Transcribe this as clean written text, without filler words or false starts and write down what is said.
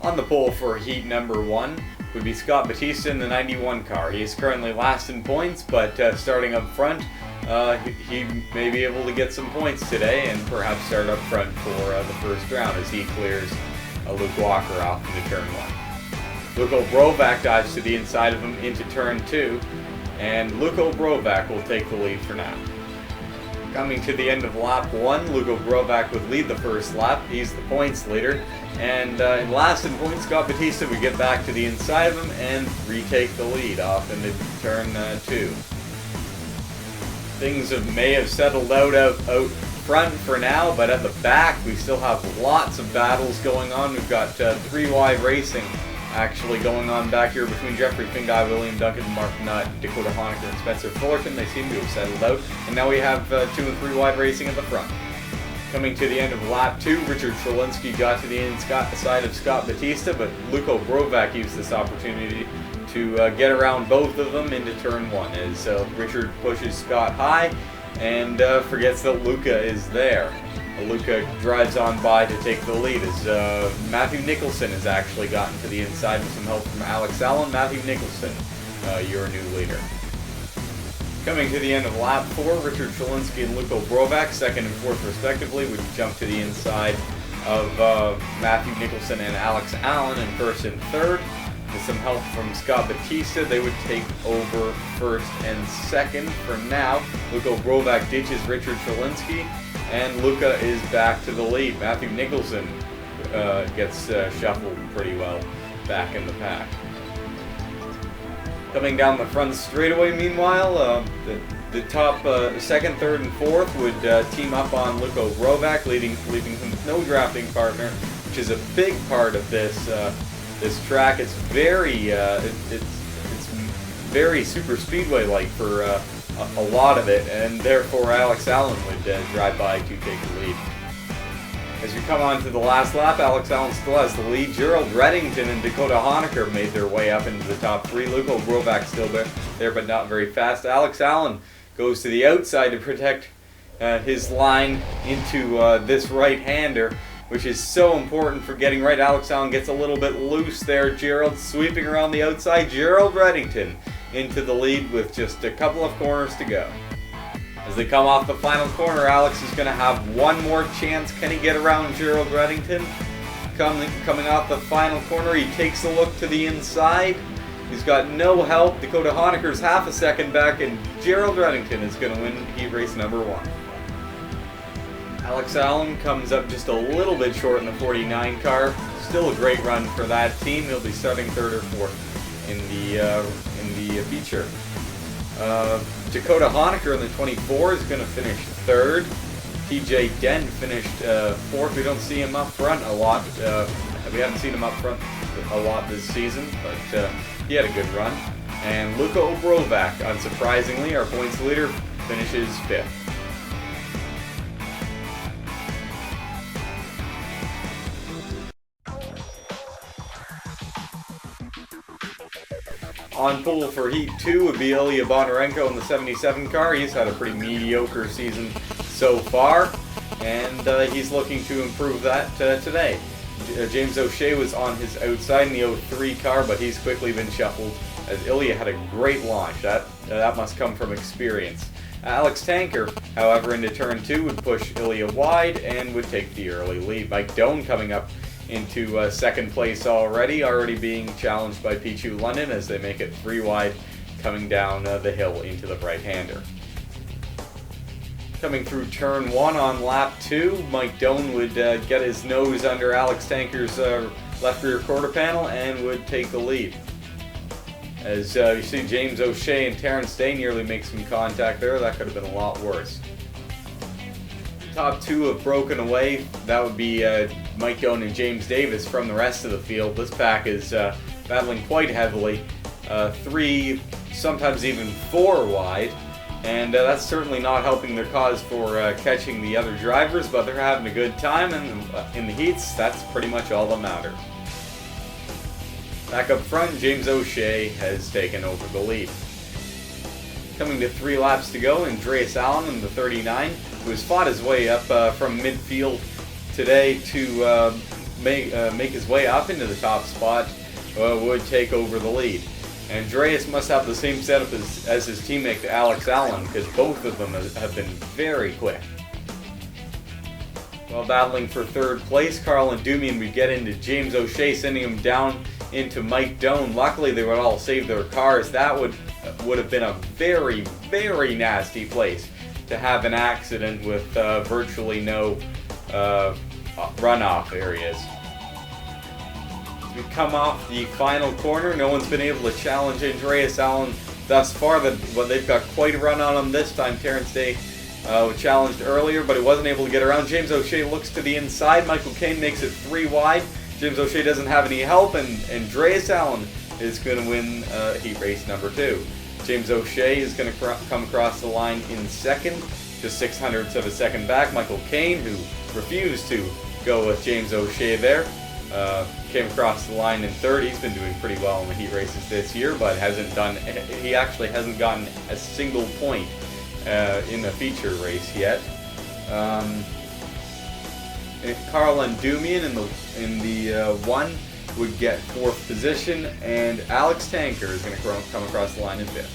On the pole for heat number 1 would be Scott Batista in the 91 car. He is currently last in points, but starting up front, he may be able to get some points today and perhaps start up front for the first round as he clears Luke Walker off into turn 1. Luko Brovac dives to the inside of him into turn 2, and Luko Brovac will take the lead for now. Coming to the end of lap 1, Luko Brovac would lead the first lap. He's the points leader. And in last in points, Scott Batista would get back to the inside of him and retake the lead off into turn 2. Things may have settled out front for now, but at the back we still have lots of battles going on. We've got 3 wide racing actually going on back here between Jeffrey Fingai, William Duncan, Mark Nutt, Dakota Honaker, and Spencer Fullerton. They seem to have settled out. And now we have 2 and 3 wide racing at the front. Coming to the end of lap 2, Richard Trelinsky got to the inside of Scott Batista, but Luko Brovac used this opportunity to get around both of them into turn 1 as Richard pushes Scott high and forgets that Luka is there. Luka drives on by to take the lead as Matthew Nicholson has actually gotten to the inside with some help from Alex Allen. Matthew Nicholson, your new leader. Coming to the end of lap 4, Richard Trelinsky and Luko Brovac, 2nd and 4th respectively, would jump to the inside of Matthew Nicholson and Alex Allen in 1st and 3rd. With some help from Scott Batista, they would take over 1st and 2nd for now. Luko Brovac ditches Richard Trelinsky, and Luka is back to the lead. Matthew Nicholson gets shuffled pretty well back in the pack. Coming down the front straightaway, meanwhile, the top 2nd, 3rd, and 4th would team up on Luko Brovac, leaving him with no drafting partner, which is a big part of this track. It's very it's very super speedway like for a lot of it, and therefore Alex Allen would drive by to take the lead. As we come on to the last lap, Alex Allen still has the lead. Gerald Reddington and Dakota Honaker made their way up into the top 3. Luko Brovac still there, but not very fast. Alex Allen goes to the outside to protect his line into this right-hander, which is so important for getting right. Alex Allen gets a little bit loose there. Gerald sweeping around the outside. Gerald Reddington into the lead with just a couple of corners to go. As they come off the final corner, Alex is going to have one more chance. Can he get around Gerald Reddington? Coming off the final corner, he takes a look to the inside. He's got no help. Dakota Honaker's half a second back, and Gerald Reddington is going to win heat race number 1. Alex Allen comes up just a little bit short in the 49 car. Still a great run for that team. He'll be starting 3rd or 4th in the feature. Dakota Honaker in the 24 is going to finish 3rd. TJ Dent finished 4th. We don't see him up front a lot. We haven't seen him up front a lot this season, but he had a good run. And Luko Brovac, unsurprisingly, our points leader, finishes 5th. On pole for Heat 2 would be Ilya Bonarenko in the 77 car. He's had a pretty mediocre season so far, and he's looking to improve that today. James O'Shea was on his outside in the 03 car, but he's quickly been shuffled as Ilya had a great launch. That must come from experience. Alex Tanker, however, into turn 2 would push Ilya wide and would take the early lead. Mike Doan coming up into 2nd place already being challenged by Pichu London as they make it 3 wide coming down the hill into the right-hander. Coming through turn 1 on lap 2, Mike Doan would get his nose under Alex Tanker's left rear quarter panel and would take the lead. As you see, James O'Shea and Terrence Day nearly make some contact there. That could have been a lot worse. Top 2 have broken away. That would be Mike Doan and James Davis from the rest of the field. This pack is battling quite heavily. 3, sometimes even 4 wide. And that's certainly not helping their cause for catching the other drivers, but they're having a good time, and in the heats, that's pretty much all that matters. Back up front, James O'Shea has taken over the lead. Coming to 3 laps to go, Andreas Allen in the 39, who has fought his way up from midfield today to make his way up into the top spot, would take over the lead. Andreas must have the same setup as his teammate Alex Allen, because both of them have been very quick. While battling for third place, Carl and Dumian would get into James O'Shea, sending him down into Mike Doan. Luckily, they would all save their cars. That would have been a very, very nasty place to have an accident with virtually no runoff areas. We come off the final corner. No one's been able to challenge Andreas Allen thus far. They've got quite a run on him this time. Terrence Day challenged earlier, but he wasn't able to get around. James O'Shea looks to the inside. Michael Caine makes it 3 wide. James O'Shea doesn't have any help, and Andreas Allen is going to win heat race number 2. James O'Shea is going to come across the line in second, just 0.06 of a second back. Michael Caine, who refused to go with James O'Shea there, came across the line in third. He's been doing pretty well in the heat races this year, but he actually hasn't gotten a single point in a feature race yet. Carl and Dumian in the 1 would get 4th position, and Alex Tanker is going to come across the line in 5th.